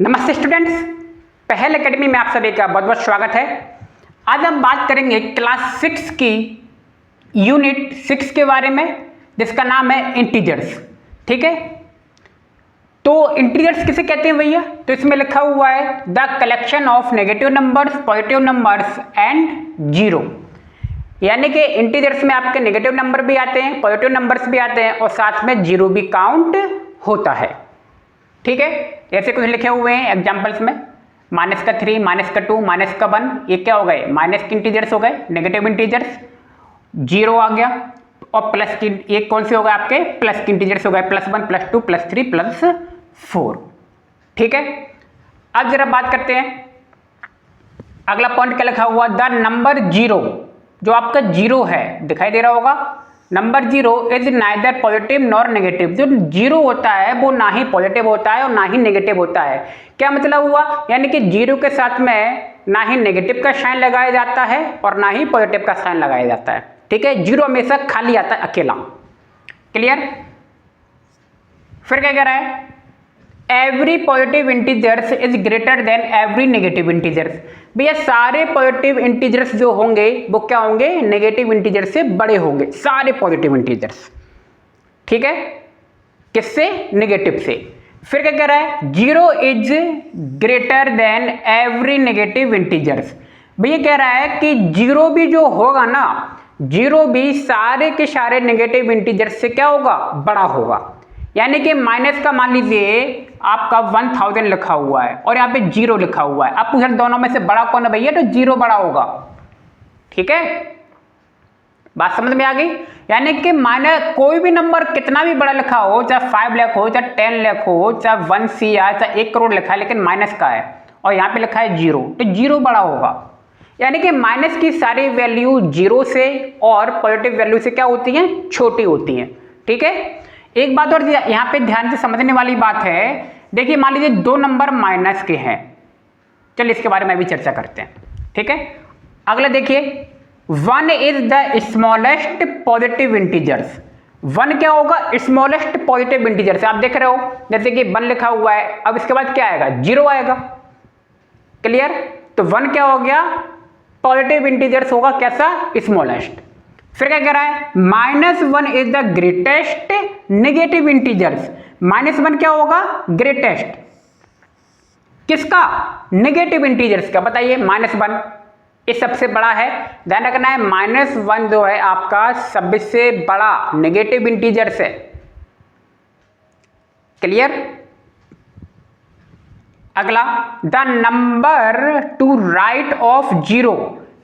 नमस्ते स्टूडेंट्स, पहल एकेडमी में आप सभी का बहुत बहुत स्वागत है। आज हम बात करेंगे क्लास 6 की यूनिट 6 के बारे में, जिसका नाम है इंटीजर्स। ठीक है, तो इंटीजर्स किसे कहते हैं भैया? तो इसमें लिखा हुआ है the collection of negative numbers, positive numbers and zero. यानी कि इंटीजर्स में आपके नेगेटिव नंबर भी आते हैं, पॉजिटिव नंबर्स भी आते हैं और साथ में जीरो भी काउंट होता है। ठीक है, ऐसे कुछ लिखे हुए हैं एग्जाम्पल्स में, -3, -2, -1, ये क्या हो गए? माइनस के इंटीजर्स हो गए, नेगेटिव इंटीजर्स। जीरो आ गया और प्लस की, ये कौन से हो गए आपके? प्लस के इंटीजर्स हो गए, +1, +2, +3, +4। ठीक है, अब जरा बात करते हैं अगला पॉइंट क्या लिखा हुआ? द नंबर जीरो, जो आपका जीरो है, दिखाई दे रहा होगा। Number zero is neither positive nor negative. जो जीरो होता है वो ना ही पॉजिटिव होता है और ना ही नेगेटिव होता है। क्या मतलब हुआ? यानी कि जीरो के साथ में ना ही नेगेटिव का साइन लगाया जाता है और ना ही पॉजिटिव का साइन लगाया जाता है। ठीक है, जीरो हमेशा खाली आता है, अकेला। क्लियर? फिर क्या कह रहा है? Every positive integers is greater than every negative integers. भैया सारे पॉजिटिव इंटीजर्स जो होंगे वो क्या होंगे? नेगेटिव इंटीजर्स से बड़े होंगे, सारे पॉजिटिव इंटीजर्स। ठीक है, किससे? नेगेटिव से। फिर क्या कह रहा है? Zero is greater than every negative integers. भैया कह रहा है कि जीरो भी जो होगा ना, जीरो भी सारे के सारे नेगेटिव इंटीजर्स से क्या होगा? बड़ा होगा। यानी कि माइनस का मान लीजिए आपका 1000 लिखा हुआ है और यहाँ पे जीरो लिखा हुआ है। आप पूछ रहे दोनों में से बड़ा कौन है भैया? तो जीरो बड़ा होगा। ठीक है, बात समझ में आ गई? यानी कि माइनस कोई भी नंबर कितना भी बड़ा लिखा हो, चाहे 5 लाख हो, चाहे 10 लाख हो, चाहे 1 CR, चाहे 1 करोड़ लिखा है, लेकिन माइनस का है और यहाँ पे लिखा है जीरो, तो जीरो बड़ा होगा। यानी कि माइनस की सारी वैल्यू जीरो से और पॉजिटिव वैल्यू से क्या होती है? छोटी होती है। ठीक है, एक बात और यहाँ पे ध्यान से समझने वाली बात है। देखिए मान लीजिए दो नंबर माइनस के हैं, चलिए इसके बारे में भी चर्चा करते हैं। ठीक है, अगला देखिए, 1 is the smallest positive integers. 1 क्या होगा? Smallest positive integers. आप देख रहे हो जैसे कि 1 लिखा हुआ है, अब इसके बाद क्या आएगा? जीरो आएगा। क्लियर? तो 1 क्या हो गया? पॉजिटिव इंटीजर्स होगा, कैसा? स्मॉलेस्ट। फिर क्या कह रहा है? -1 is the greatest negative integers. -1 क्या होगा? ग्रेटेस्ट किसका? नेगेटिव इंटीजर्स का। बताइए, -1 ये सबसे बड़ा है, ध्यान रखना है। -1 जो है आपका सबसे बड़ा नेगेटिव इंटीजर्स है। क्लियर? अगला, the number to right of zero.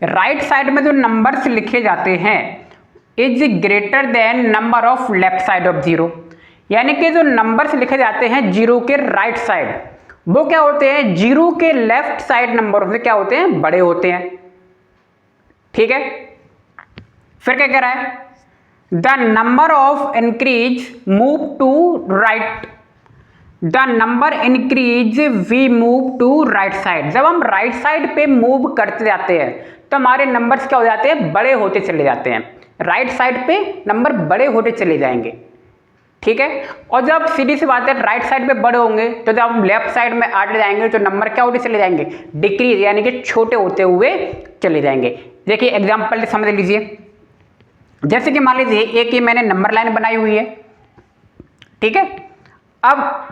Right side में जो नंबर्स लिखे जाते हैं is greater than number of left side of zero. यानी कि जो नंबर्स लिखे जाते हैं जीरो के राइट साइड, वो क्या होते हैं? जीरो के लेफ्ट साइड नंबर से क्या होते हैं? बड़े होते हैं। ठीक है, फिर क्या कह रहा है? The number of increase move to right. The number increase we move to right side. जब हम राइट साइड पे मूव करते जाते हैं तो हमारे नंबर्स क्या हो जाते हैं? बड़े होते चले जाते हैं। राइट साइड पे नंबर बड़े होते चले जाएंगे। ठीक है, और जब सीधी सी बात है राइट साइड पे बड़े होंगे तो जब हम लेफ्ट साइड में आगे जाएंगे तो नंबर क्या होते चले जाएंगे? डिक्रीज, यानी कि छोटे होते हुए चले जाएंगे। देखिए एग्जाम्पल समझ लीजिए, जैसे कि मान लीजिए एक ही मैंने नंबर लाइन बनाई हुई है। ठीक है, अब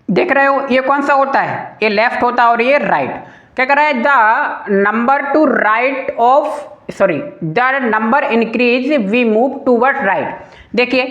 देख रहे हो ये कौन सा होता है? ये लेफ्ट होता है और ये राइट। क्या कर रहा है? The number to right of the number increase we move toward right. देखिए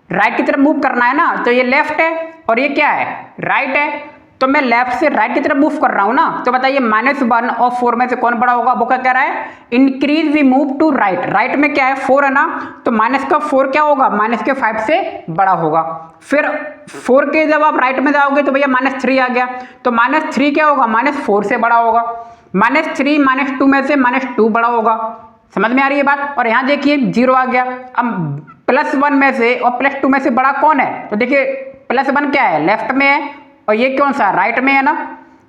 राइट की तरफ मूव करना है ना, तो ये लेफ्ट है और ये क्या है? राइट है। तो मैं लेफ्ट से राइट की तरफ मूव कर रहा हूं ना, तो बताइए -1 और 4 में से कौन बड़ा होगा? वो क्या कह रहा है? Increase we move to right. Right में क्या है? 4 है ना, तो -4 क्या होगा? -5 से बड़ा होगा। फिर 4 के जब आप राइट में जाओगे तो भैया -3 आ गया, तो -3 क्या होगा? -4 से बड़ा होगा। -3 -2 में से -2 बड़ा होगा। समझ में आ रही है बात? और यहाँ देखिए जीरो आ गया। अब +1 में से और +2 में से बड़ा कौन है? तो देखिए +1 क्या है? लेफ्ट में है और ये कौन सा? राइट में है ना,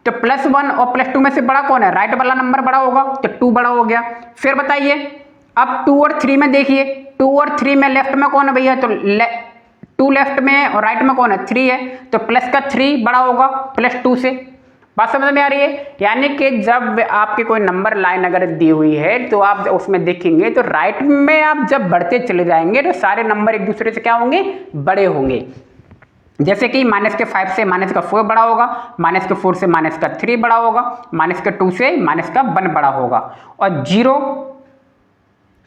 तो +1 और +2 में से बड़ा कौन है? राइट वाला नंबर बड़ा होगा, तो 2 बड़ा हो गया। फिर बताइए अब 2 और 3 में देखिए, 2 और 3 में लेफ्ट में कौन है भैया? तो 2 लेफ्ट में है और राइट में कौन है 3 है, तो प्लस का 3 बड़ा होगा +2 से। बात समझ में आ रही है? यानी कि जब आपके कोई नंबर लाइन अगर दी हुई है तो आप उसमें देखेंगे तो राइट में आप जब बढ़ते चले जाएंगे तो सारे नंबर एक दूसरे से क्या होंगे, बड़े होंगे। जैसे कि -5 से -4 बड़ा होगा, -4 से -3 बड़ा होगा, -2 से -1 बड़ा होगा, और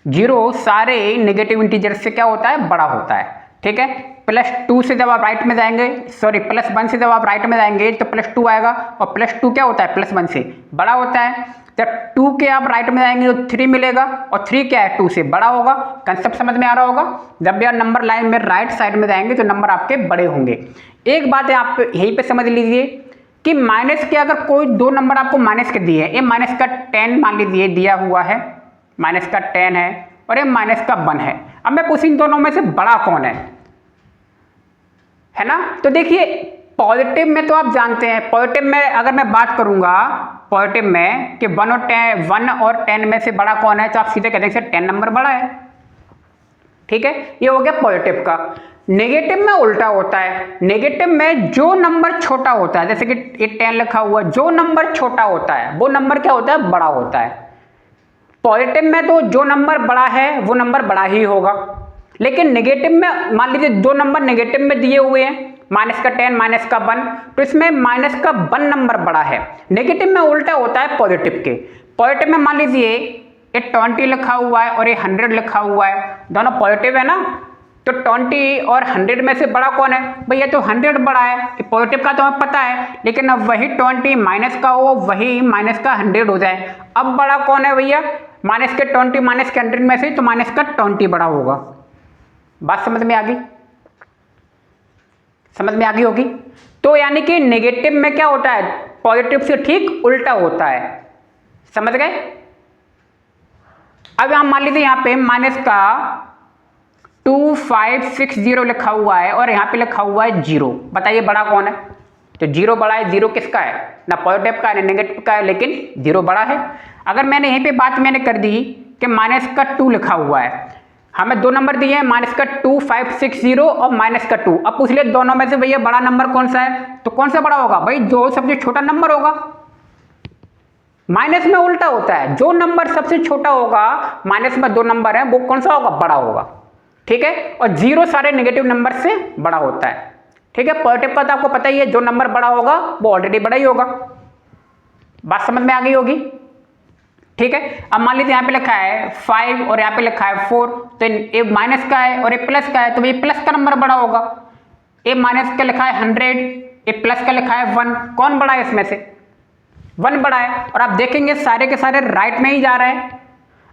0 सारे नेगेटिव इंटीजर से क्या होता है, बड़ा होता है। ठीक है, +2 से जब आप राइट में जाएंगे, सॉरी +1 से जब आप राइट में जाएंगे तो +2 आएगा, और +2 क्या होता है, +1 से बड़ा होता है। जब 2 के आप राइट में जाएंगे तो 3 मिलेगा, और 3 क्या है, 2 से बड़ा होगा। कंसेप्ट समझ में आ रहा होगा? जब भी आप नंबर लाइन में राइट साइड में जाएंगे तो नंबर आपके बड़े होंगे। एक बात है आप यहीं पे समझ लीजिए कि माइनस के अगर कोई 2 नंबर आपको माइनस के दिए, ये माइनस का 10 मान लीजिए दिया हुआ है, माइनस का 10 है और ये माइनस का 1 है। अब मैं पूछूं इन दोनों में से बड़ा कौन है ना? तो देखिए पॉजिटिव में तो आप जानते हैं, पॉजिटिव में अगर मैं बात करूंगा पॉजिटिव में कि 1 और 10 में से बड़ा कौन है, तो आप सीधे कह देंगे 10 नंबर बड़ा है। ठीक है, ये हो गया पॉजिटिव का। नेगेटिव में उल्टा होता है, नेगेटिव में जो नंबर छोटा होता है, जैसे कि ये 10 लिखा हुआ, जो नंबर छोटा होता है वो नंबर क्या होता है, बड़ा होता है। पॉजिटिव में तो जो नंबर बड़ा है वो नंबर बड़ा ही होगा, लेकिन नेगेटिव में मान लीजिए 2 नंबर नेगेटिव में दिए हुए हैं, -10 -1, तो इसमें -1 नंबर बड़ा है। नेगेटिव में उल्टा होता है पॉजिटिव के। पॉजिटिव में मान लीजिए ये 20 लिखा हुआ है और ये 100 लिखा हुआ है, दोनों पॉजिटिव है ना, तो 20 और 100 में से बड़ा कौन है, भैया तो 100 बड़ा है। पॉजिटिव का तो हमें पता है, लेकिन अब वही 20 माइनस का हो, वही माइनस का 100 हो जाए, अब बड़ा कौन है भैया, -20 -100 में से तो -20 बड़ा होगा। बात समझ में आ गई? समझ में आ गई होगी। तो यानी कि नेगेटिव में क्या होता है, पॉजिटिव से ठीक उल्टा होता है। समझ गए? अब यहां मान लीजिए यहाँ पे माइनस का 2560 लिखा हुआ है और यहाँ पे लिखा हुआ है 0। बताइए बड़ा कौन है? तो 0 बड़ा है। 0 किसका है, ना पॉजिटिव का है ना नेगेटिव का है, लेकिन 0 बड़ा है। अगर मैंने यहीं पे बात मैंने कर दी कि -2 लिखा हुआ है, हमें 2 नंबर दिए हैं, -2560 और -2। अब पूछ लिया दोनों में से भैया बड़ा नंबर कौन सा है, तो कौन सा बड़ा होगा भाई, जो सबसे छोटा नंबर होगा। माइनस में उल्टा होता है, जो नंबर सबसे छोटा होगा, माइनस में 2 नंबर है, वो कौन सा होगा, बड़ा होगा। ठीक है, और 0 सारे नेगेटिव नंबर से बड़ा होता है। ठीक है, पॉजिटिव का तो आपको पता ही है, जो नंबर बड़ा होगा वो ऑलरेडी बड़ा ही होगा। बात समझ में आ गई होगी। ठीक है, अब मान लीजिए यहाँ पे लिखा है 5 और यहाँ पे लिखा है 4, तो ये माइनस का है और ये प्लस का है, तो ये प्लस का नंबर बड़ा होगा। ये माइनस का लिखा है 100, ये प्लस का लिखा है 1, कौन बड़ा है इसमें से, 1 बड़ा है। और आप देखेंगे सारे के सारे राइट में ही जा रहे हैं।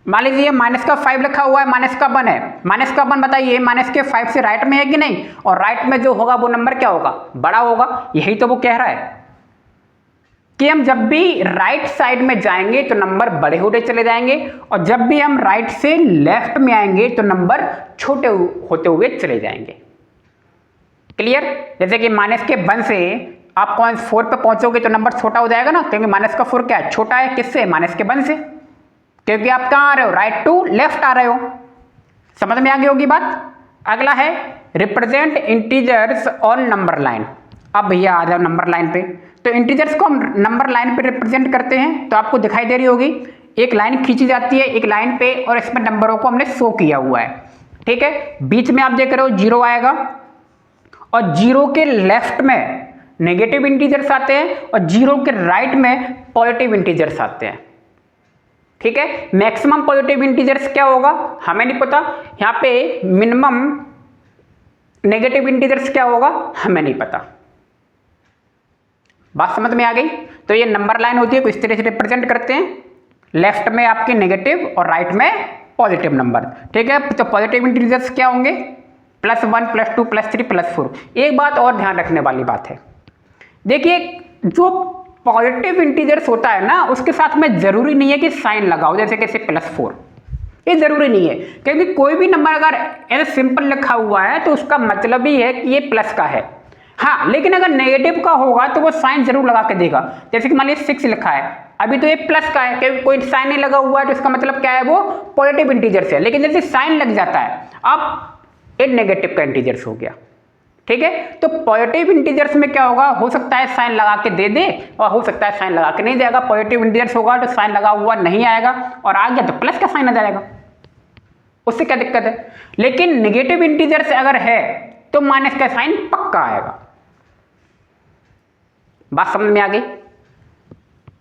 मान लीजिए -5 लिखा हुआ है, -1 है, -1 बताइए -5 से राइट में है कि नहीं, और राइट में जो होगा वो नंबर क्या होगा, बड़ा होगा। यही तो वो कह रहा है कि हम जब भी राइट साइड में जाएंगे तो नंबर बड़े होते चले जाएंगे, और जब भी हम राइट से लेफ्ट में आएंगे तो नंबर छोटे होते हुए चले जाएंगे। क्लियर? जैसे कि -1 से आप 4 पे पहुंचोगे तो नंबर छोटा हो जाएगा ना, क्योंकि -4 क्या है, छोटा है किससे, -1 से, क्योंकि आप कहाँ आ रहे हो, राइट टू लेफ्ट आ रहे हो। समझ में आ गई होगी बात। अगला है represent integers on number line. अब भैया आ जाओ नंबर लाइन पे, तो इंटीजर्स को हम नंबर लाइन पे रिप्रेजेंट करते हैं, तो आपको दिखाई दे रही होगी एक लाइन खींची जाती है एक लाइन पे, और इसमें नंबरों को हमने शो किया हुआ है। ठीक है, बीच में आप देख रहे हो 0 आएगा, और 0 के लेफ्ट में नेगेटिव इंटीजर्स आते हैं, और 0 के राइट में पॉजिटिव इंटीजर्स आते हैं। ठीक है, मैक्सिमम पॉजिटिव इंटीजर्स क्या होगा हमें नहीं पता, यहाँ पे मिनिमम नेगेटिव इंटीजर्स क्या होगा हमें नहीं पता। बात समझ में आ गई। तो ये नंबर लाइन होती है, इस तरह से रिप्रेजेंट करते हैं, लेफ्ट में आपके नेगेटिव और राइट में पॉजिटिव नंबर। ठीक है, तो पॉजिटिव इंटीजर्स क्या होंगे, +1 +2 +3 +4। एक बात और ध्यान रखने वाली बात है, देखिए जो पॉजिटिव इंटीजर्स होता है ना, उसके साथ में जरूरी नहीं है कि साइन लगाओ, जैसे कैसे +4, ये जरूरी नहीं है, क्योंकि कोई भी नंबर अगर ऐसे सिंपल लिखा हुआ है तो उसका मतलब ही है कि ये प्लस का है। हाँ, लेकिन अगर नेगेटिव का होगा तो वो साइन जरूर लगा के देगा। जैसे कि मान लीजिए 6 लिखा है, अभी तो ये प्लस का है, क्योंकि कोई साइन नहीं लगा हुआ है, तो इसका मतलब क्या है, वो पॉजिटिव इंटीजर्स है। लेकिन जैसे साइन लग जाता है, अब ये नेगेटिव का इंटीजर्स हो गया। ठीक है। तो पॉजिटिव इंटीजर्स में क्या होगा, हो सकता है साइन लगा के दे दे और हो सकता है साइन लगा के नहीं देगा। पॉजिटिव इंटीजर्स होगा तो साइन लगा हुआ नहीं आएगा और आ गया तो प्लस का साइन आ जाएगा, उससे क्या दिक्कत है। लेकिन नेगेटिव इंटीजर्स अगर है तो माइनस का साइन पक्का आएगा। बात समझ में आ गई,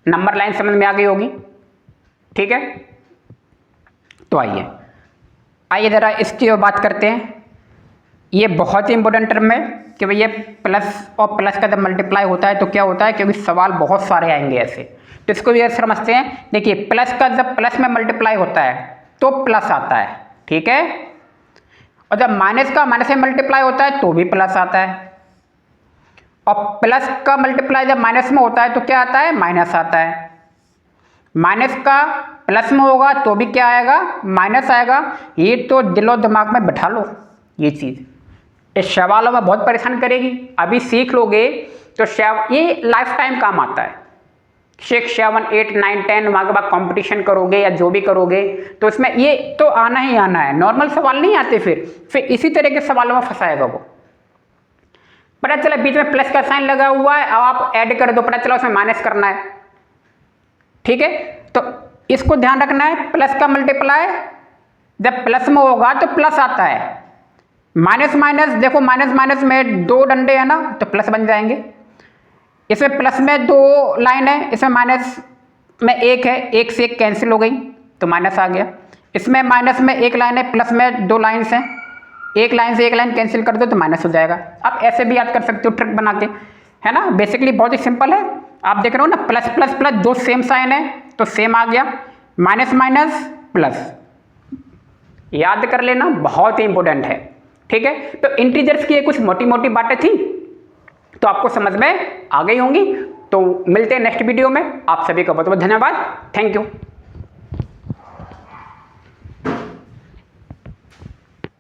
नंबर लाइन समझ में आ गई होगी, ठीक है। तो आइए जरा इसकी बात करते हैं। ये बहुत ही इंपॉर्टेंट टर्म है कि भैया प्लस और प्लस का जब मल्टीप्लाई होता है तो क्या होता है, क्योंकि सवाल बहुत सारे आएंगे ऐसे, तो इसको भी समझते हैं। देखिए प्लस का जब प्लस में मल्टीप्लाई होता है तो प्लस आता है, ठीक है, और जब माइनस का माइनस में मल्टीप्लाई होता है तो भी प्लस आता है, और प्लस का मल्टीप्लाई जब माइनस में होता है तो क्या आता है, माइनस आता है। माइनस का प्लस में होगा तो भी क्या आएगा, माइनस आएगा। ये तो दिलो दिमाग में बैठा लो, ये चीज़ इस सवालों में बहुत परेशान करेगी। अभी सीख लोगे तो ये लाइफ टाइम काम आता है। 6, 7, 8, 9, 10 वहाँ के बाद कॉम्पिटिशन करोगे या जो भी करोगे तो इसमें ये तो आना ही आना है। नॉर्मल सवाल नहीं आते, फिर इसी तरह के सवालों में फंसाएगा वो। पता चला बीच में प्लस का साइन लगा हुआ है, अब आप ऐड कर दो, पता चला उसमें माइनस करना है, ठीक है। तो इसको ध्यान रखना है, प्लस का मल्टीप्लाई जब प्लस में होगा तो प्लस आता है। माइनस माइनस देखो, माइनस माइनस में 2 डंडे हैं ना तो प्लस बन जाएंगे। इसमें प्लस में 2 लाइन है, इसमें माइनस में 1 है, 1 से 1 कैंसिल हो गई तो माइनस आ गया। इसमें माइनस में 1 लाइन है, प्लस में 2 लाइन्स हैं, 1 लाइन से 1 लाइन कैंसिल कर दो तो माइनस हो जाएगा। आप ऐसे भी याद कर सकते हो ट्रिक बना के, है ना। बेसिकली बहुत ही सिंपल है। आप देख रहे हो ना, plus plus plus 2 same sign है तो सेम आ गया, माइनस माइनस प्लस, याद कर लेना, बहुत ही इंपॉर्टेंट है, ठीक है। तो इंटीजर्स की ये कुछ मोटी मोटी बातें थी तो आपको समझ में आ गई होंगी। तो मिलते हैं नेक्स्ट वीडियो में। आप सभी का बहुत बहुत धन्यवाद, थैंक यू।